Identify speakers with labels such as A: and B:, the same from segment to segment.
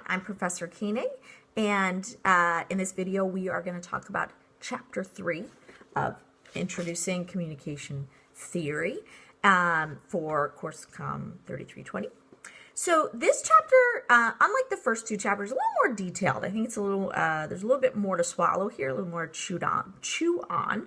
A: I'm Professor Koenig, and in this video we are going to talk about Chapter 3 of Introducing Communication Theory for course COMM3320. So this chapter, unlike the first two chapters, is a little more detailed. I think it's a little, there's a little bit more to swallow here, a little more chew on.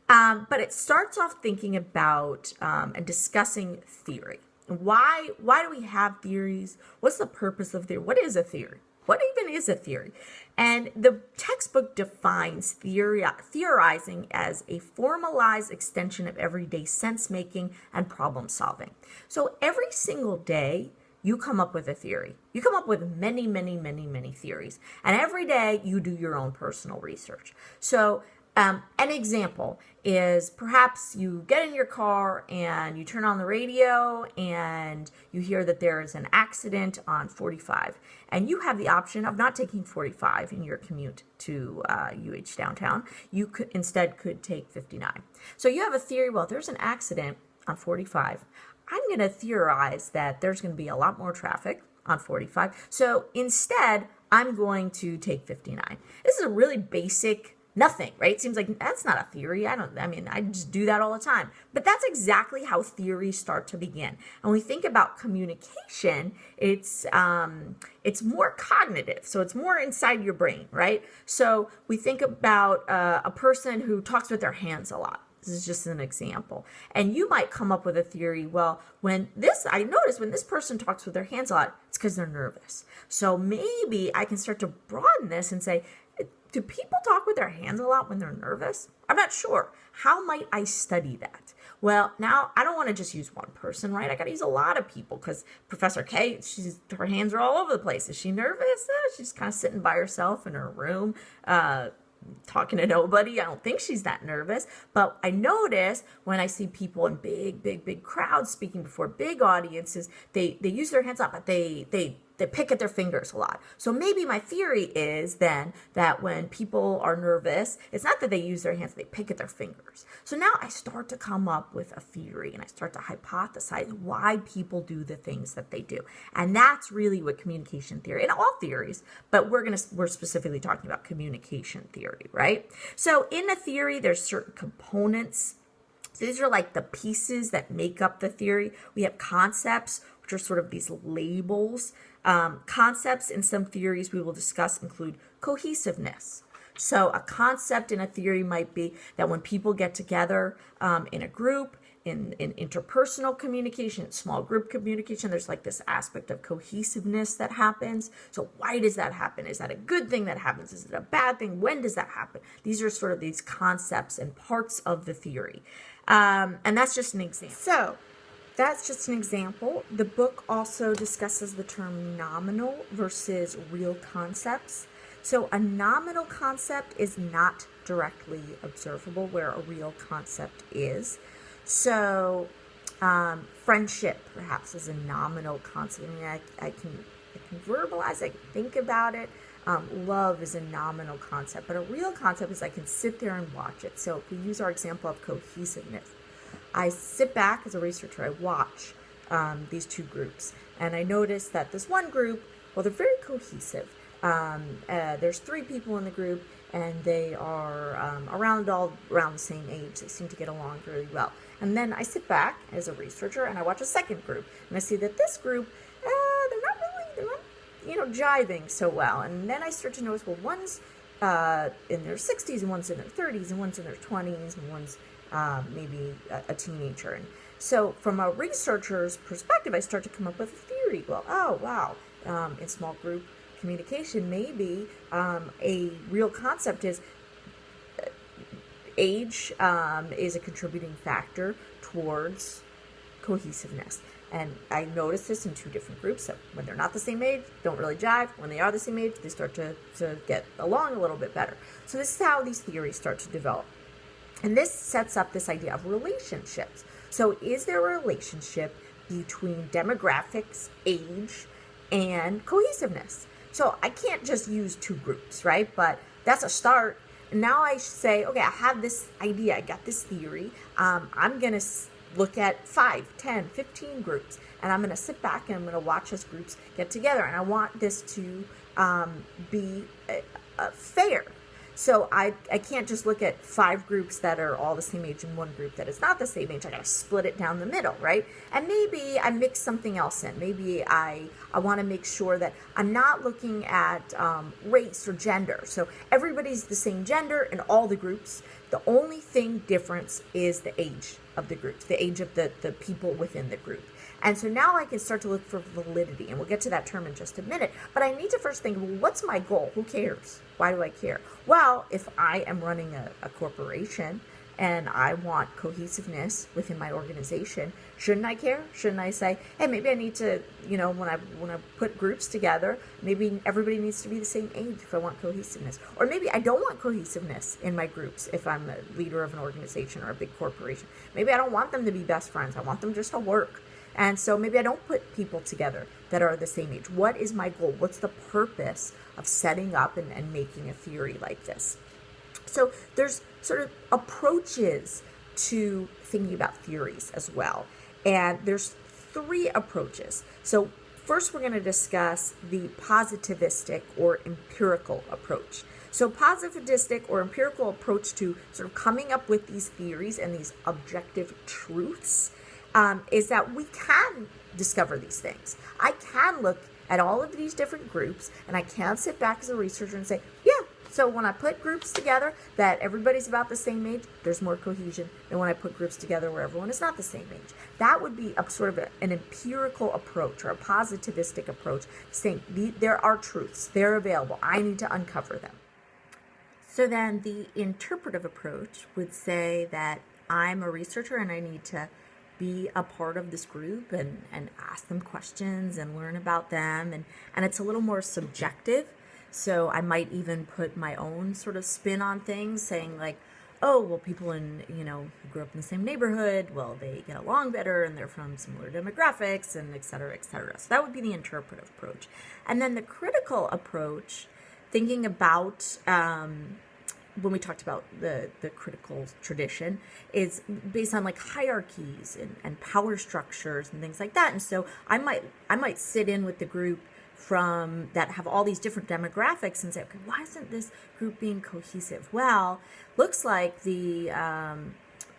A: But it starts off thinking about and discussing theory. Why do we have theories? What's the purpose of theory? What is a theory? What even is a theory? And the textbook defines theorizing as a formalized extension of everyday sense-making and problem-solving. So every single day, you come up with a theory. You come up with many, many, many, many theories. And every day, you do your own personal research. So an example is perhaps you get in your car and you turn on the radio and you hear that there is an accident on 45. And you have the option of not taking 45 in your commute to UH downtown. You could instead take 59. So you have a theory, well, if there's an accident on 45, I'm going to theorize that there's going to be a lot more traffic on 45. So instead, I'm going to take 59. This is a really basic nothing, right? It seems like that's not a theory. I just do that all the time. But that's exactly how theories start to begin. And when we think about communication, it's more cognitive. So it's more inside your brain, right? So we think about a person who talks with their hands a lot. This is just an example. And you might come up with a theory, well, I notice when this person talks with their hands a lot, it's because they're nervous. So maybe I can start to broaden this and say, do people talk with their hands a lot when they're nervous? I'm not sure. How might I study that? Well, now I don't want to just use one person, right? I got to use a lot of people because Professor K, her hands are all over the place. Is she nervous? She's kind of sitting by herself in her room, talking to nobody. I don't think she's that nervous, but I notice when I see people in big crowds speaking before big audiences, they use their hands up, but they pick at their fingers a lot. So maybe my theory is then that when people are nervous, it's not that they use their hands, they pick at their fingers. So now I start to come up with a theory and I start to hypothesize why people do the things that they do. And that's really what communication theory, and all theories, but we're specifically talking about communication theory, right? So in a theory, there's certain components. So these are like the pieces that make up the theory. We have concepts, which are sort of these labels. Concepts in some theories we will discuss include cohesiveness. So a concept in a theory might be that when people get together in a group, in interpersonal communication, small group communication, there's like this aspect of cohesiveness that happens. So why does that happen? Is that a good thing that happens? Is it a bad thing? When does that happen? These are sort of these concepts and parts of the theory. And that's just an example. So that's just an example. The book also discusses the term nominal versus real concepts. So a nominal concept is not directly observable, where a real concept is. So friendship perhaps is a nominal concept. I can verbalize, I can think about it. Love is a nominal concept, but a real concept is I can sit there and watch it. So if we use our example of cohesiveness, I sit back as a researcher, I watch these two groups, and I notice that this one group, well, they're very cohesive. There's 3 people in the group, and they are around the same age. They seem to get along really well. And then I sit back as a researcher, and I watch a second group, and I see that this group, they're not jiving so well. And then I start to notice, well, one's in their 60s, and one's in their 30s, and one's in their 20s, and one's maybe a teenager. And so from a researcher's perspective, I start to come up with a theory. Well, oh, wow, in small group communication, maybe a real concept is age is a contributing factor towards cohesiveness. And I noticed this in 2 different groups, that when they're not the same age, don't really jive. When they are the same age, they start to get along a little bit better. So this is how these theories start to develop. And this sets up this idea of relationships. So is there a relationship between demographics, age, and cohesiveness? So I can't just use 2 groups, right? But that's a start. And now I say, okay, I have this idea. I got this theory. I'm going to look at 5, 10, 15 groups, and I'm going to sit back and I'm going to watch as groups get together. And I want this to be fair. So I can't just look at 5 groups that are all the same age and 1 group that is not the same age. I got to split it down the middle, right? And maybe I mix something else in. Maybe I want to make sure that I'm not looking at race or gender. So everybody's the same gender in all the groups. The only thing difference is the age of the groups, the age of the people within the group. And so now I can start to look for validity, and we'll get to that term in just a minute. But I need to first think, well, what's my goal? Who cares? Why do I care? Well, if I am running a corporation and I want cohesiveness within my organization, shouldn't I care? Shouldn't I say, hey, maybe I need to, when I put groups together, maybe everybody needs to be the same age if I want cohesiveness. Or maybe I don't want cohesiveness in my groups if I'm a leader of an organization or a big corporation. Maybe I don't want them to be best friends. I want them just to work. And so maybe I don't put people together that are the same age. What is my goal? What's the purpose of setting up and making a theory like this? So there's sort of approaches to thinking about theories as well. And there's 3 approaches. So first we're going to discuss the positivistic or empirical approach. So positivistic or empirical approach to sort of coming up with these theories and these objective truths is that we can discover these things. I can look at all of these different groups and I can sit back as a researcher and say, yeah, so when I put groups together that everybody's about the same age, there's more cohesion than when I put groups together where everyone is not the same age. That would be a sort of an empirical approach or a positivistic approach, saying there are truths, they're available, I need to uncover them. So then the interpretive approach would say that I'm a researcher and I need to be a part of this group and ask them questions and learn about them. And it's a little more subjective. So I might even put my own sort of spin on things, saying like, oh, well, people who grew up in the same neighborhood, well, they get along better and they're from similar demographics and et cetera, et cetera. So that would be the interpretive approach. And then the critical approach, thinking about when we talked about the critical tradition, is based on like hierarchies and power structures and things like that. And so I might sit in with the group from that have all these different demographics and say, okay, why isn't this group being cohesive? Well, looks like the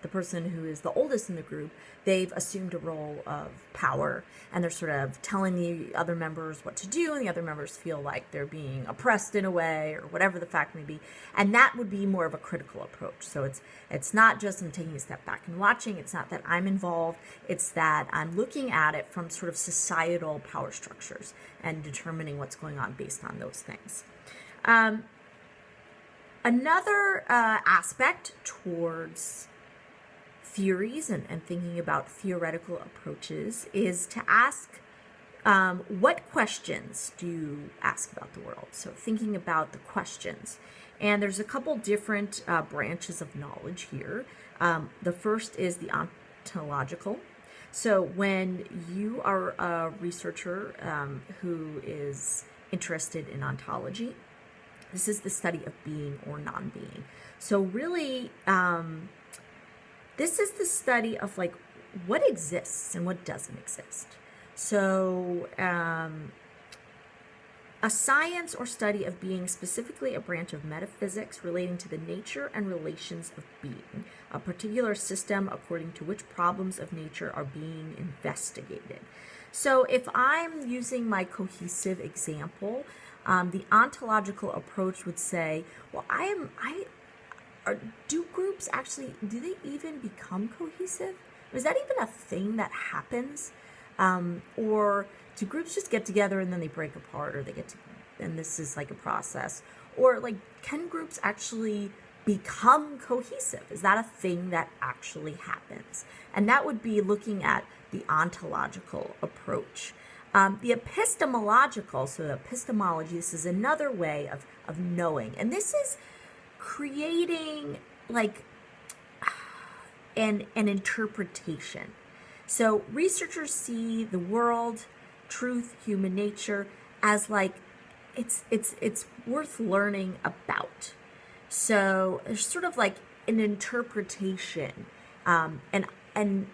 A: person who is the oldest in the group, they've assumed a role of power and they're sort of telling the other members what to do, and the other members feel like they're being oppressed in a way or whatever the fact may be. And that would be more of a critical approach. So it's not just I'm taking a step back and watching, it's not that I'm involved, it's that I'm looking at it from sort of societal power structures and determining what's going on based on those things. Another aspect towards theories and thinking about theoretical approaches is to ask what questions do you ask about the world? So thinking about the questions. And there's a couple different branches of knowledge here. The first is the ontological. So when you are a researcher who is interested in ontology, this is the study of being or non-being. So really, this is the study of like what exists and what doesn't exist. So a science or study of being, specifically a branch of metaphysics relating to the nature and relations of being, a particular system according to which problems of nature are being investigated. So if I'm using my cohesive example, the ontological approach would say, well, do groups actually, do they even become cohesive? Is that even a thing that happens? Or do groups just get together and then they break apart, or and this is like a process? Or like, can groups actually become cohesive? Is that a thing that actually happens? And that would be looking at the ontological approach. The epistemological, so epistemology, this is another way of knowing. And this is creating like an interpretation. So researchers see the world, truth, human nature as like it's worth learning about. So there's sort of like an interpretation, and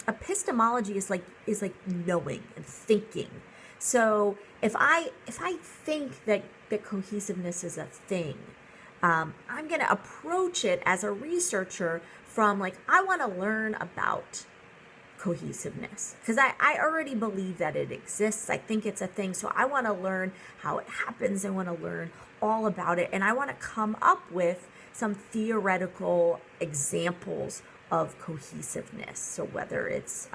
A: epistemology is like knowing and thinking. So if I think that cohesiveness is a thing, I'm going to approach it as a researcher from like, I want to learn about cohesiveness because I already believe that it exists. I think it's a thing. So I want to learn how it happens. I want to learn all about it. And I want to come up with some theoretical examples of cohesiveness. So whether it's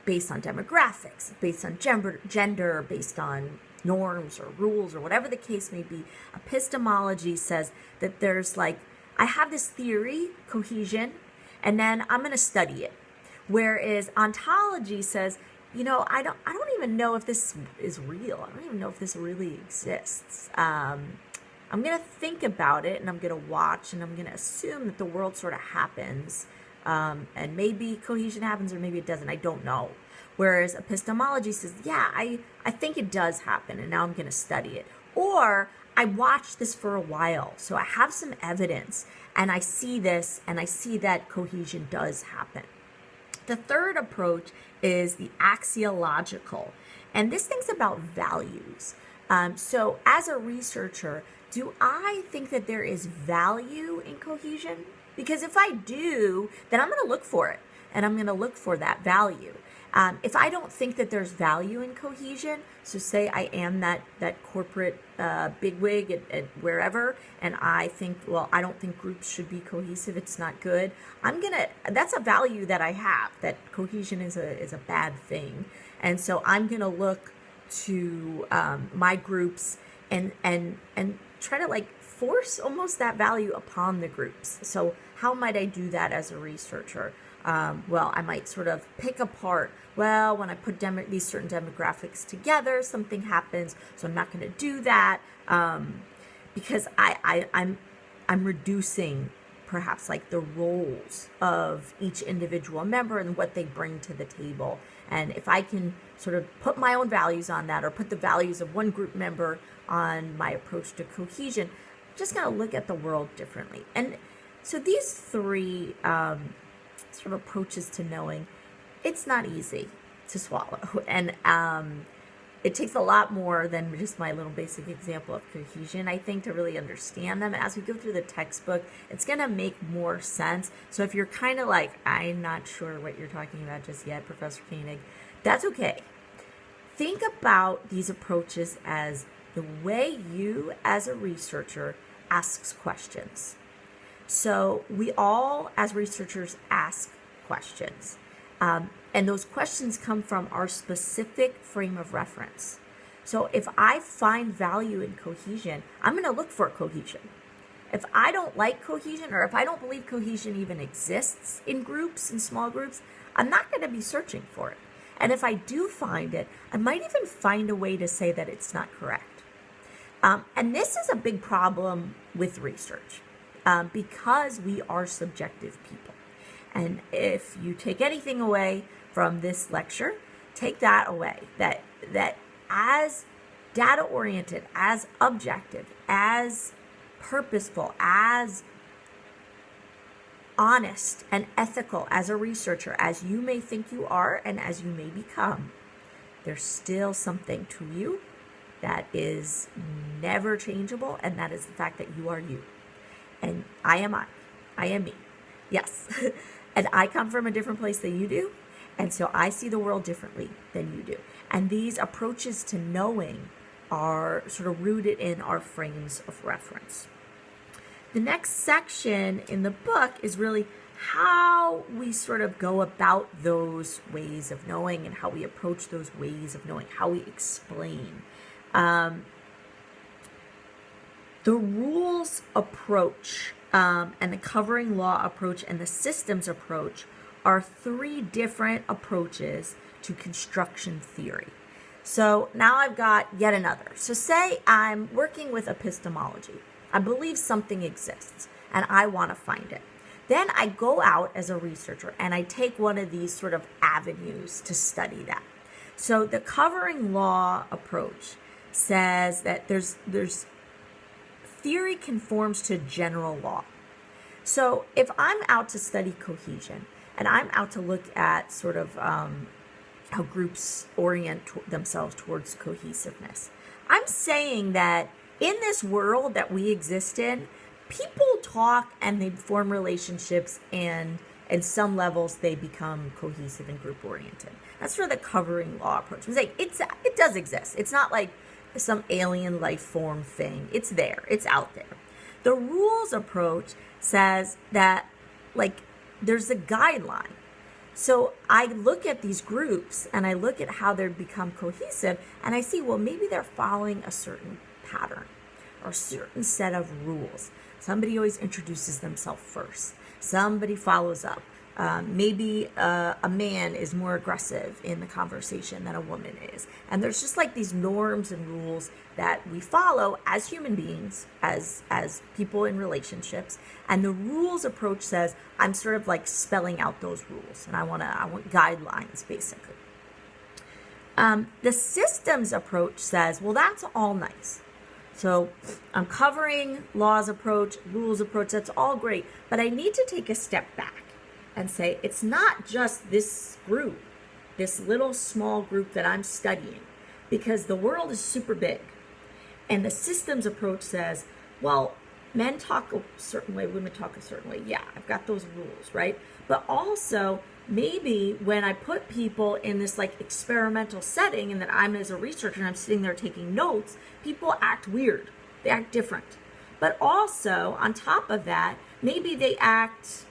A: based on demographics, based on gender, based on norms or rules or whatever the case may be, epistemology says that there's like, I have this theory, cohesion, and then I'm going to study it. Whereas ontology says, you know, I don't even know if this is real. I don't even know if this really exists. I'm going to think about it, and I'm going to watch, and I'm going to assume that the world sort of happens, and maybe cohesion happens or maybe it doesn't. I don't know. Whereas epistemology says, yeah, I think it does happen, and now I'm going to study it. Or I watched this for a while, so I have some evidence, and I see this, and I see that cohesion does happen. The third approach is the axiological, and this thinks about values. So as a researcher, do I think that there is value in cohesion? Because if I do, then I'm going to look for it, and I'm going to look for that value. If I don't think that there's value in cohesion, so say I am that corporate bigwig at wherever, and I think, well, I don't think groups should be cohesive, it's not good, that's a value that I have, that cohesion is a bad thing. And so I'm going to look to my groups and try to like force almost that value upon the groups. So how might I do that as a researcher? Well, I might sort of pick apart, well, when I put these certain demographics together, something happens, so I'm not going to do that, because I'm reducing perhaps like the roles of each individual member and what they bring to the table. And if I can sort of put my own values on that, or put the values of one group member on my approach to cohesion, I'm just going to look at the world differently. And so these three sort of approaches to knowing, it's not easy to swallow, and it takes a lot more than just my little basic example of cohesion, I think, to really understand them. And as we go through the textbook, it's going to make more sense. So if you're kind of like, I'm not sure what you're talking about just yet, Professor Koenig, that's okay. Think about these approaches as the way you, as a researcher, asks questions. So we all, as researchers, ask questions. And those questions come from our specific frame of reference. So if I find value in cohesion, I'm going to look for cohesion. If I don't like cohesion, or if I don't believe cohesion even exists in groups, in small groups, I'm not going to be searching for it. And if I do find it, I might even find a way to say that it's not correct. And this is a big problem with research. Because we are subjective people. And if you take anything away from this lecture, take that away, that as data-oriented, as objective, as purposeful, as honest and ethical as a researcher, as you may think you are and as you may become, there's still something to you that is never changeable, and that is the fact that you are you. And I am me. Yes. And I come from a different place than you do. And so I see the world differently than you do. And these approaches to knowing are sort of rooted in our frames of reference. The next section in the book is really how we sort of go about those ways of knowing and how we approach those ways of knowing, how we explain. The rules approach and the covering law approach and the systems approach are three different approaches to construction theory. So now I've got yet another. So say I'm working with epistemology. I believe something exists and I want to find it. Then I go out as a researcher and I take one of these sort of avenues to study that. So the covering law approach says that there's theory conforms to general law. So if I'm out to study cohesion and I'm out to look at sort of how groups orient themselves towards cohesiveness. I'm saying that in this world that we exist in, people talk and they form relationships, and at some levels they become cohesive and group oriented. That's sort of the covering law approach. It's like it does exist. It's not like some alien life form thing. It's there. It's out there. The rules approach says that like there's a guideline. So I look at these groups and I look at how they become cohesive, and I see, well, maybe they're following a certain pattern or a certain set of rules. Somebody always introduces themselves first. Somebody follows up. Maybe a man is more aggressive in the conversation than a woman is. And there's just like these norms and rules that we follow as human beings, as people in relationships. And the rules approach says, I'm sort of like spelling out those rules, and I want guidelines basically. The systems approach says, well, that's all nice. So I'm covering laws approach, rules approach, that's all great, but I need to take a step back and say, it's not just this group, this little small group that I'm studying, because the world is super big. And the systems approach says, well, men talk a certain way, women talk a certain way. Yeah, I've got those rules, right? But also, maybe when I put people in this like experimental setting, and that I'm as a researcher and I'm sitting there taking notes, people act weird. They act different. But also, on top of that, maybe they act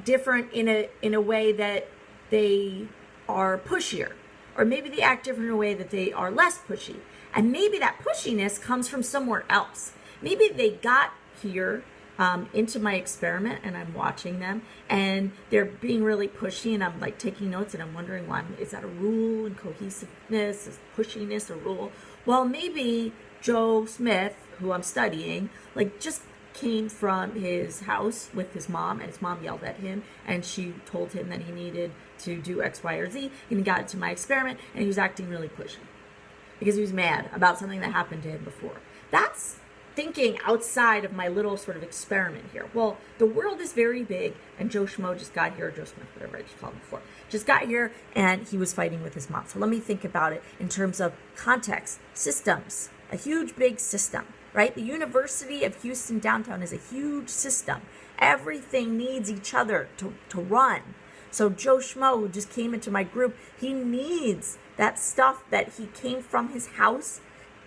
A: different in a way that they are pushier, or maybe they act different in a way that they are less pushy, and maybe that pushiness comes from somewhere else. Maybe they got here into my experiment and I'm watching them and they're being really pushy, and I'm like taking notes and I'm wondering, why is that a rule? And cohesiveness, is pushiness a rule? Well, maybe Joe Smith, who I'm studying, like just came from his house with his mom, and his mom yelled at him, and she told him that he needed to do X, Y, or Z, and he got into my experiment, and he was acting really pushy because he was mad about something that happened to him before. That's thinking outside of my little sort of experiment here. Well, the world is very big, and Joe Schmo just got here, or Joe Smith, whatever I just called him before, just got here, and he was fighting with his mom. So let me think about it in terms of context, systems, a huge, big system. Right? The University of Houston downtown is a huge system. Everything needs each other to run. So Joe Schmo, who just came into my group, he needs that stuff that he came from his house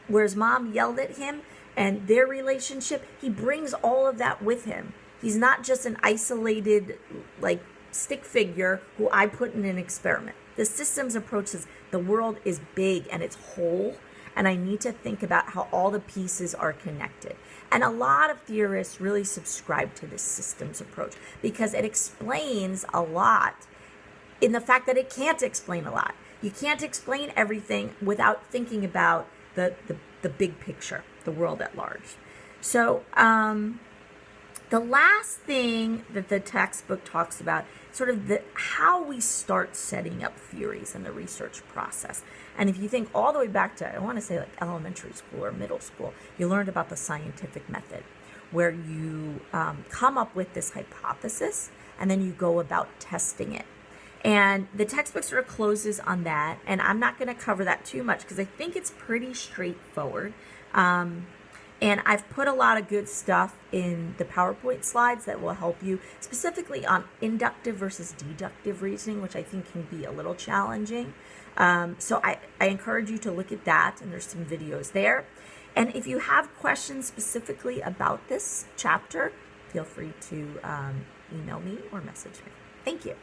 A: where his mom yelled at him, and their relationship, he brings all of that with him. He's not just an isolated like stick figure who I put in an experiment. The systems approach is the world is big and it's whole, and I need to think about how all the pieces are connected. And a lot of theorists really subscribe to this systems approach because it explains a lot in the fact that it can't explain a lot. You can't explain everything without thinking about the big picture, the world at large. So the last thing that the textbook talks about, sort of how we start setting up theories in the research process. And if you think all the way back to, I want to say like elementary school or middle school, you learned about the scientific method, where you come up with this hypothesis and then you go about testing it. And the textbook sort of closes on that, and I'm not going to cover that too much because I think it's pretty straightforward. And I've put a lot of good stuff in the PowerPoint slides that will help you specifically on inductive versus deductive reasoning, which I think can be a little challenging. So I encourage you to look at that, and there's some videos there. And if you have questions specifically about this chapter, feel free to email me or message me. Thank you.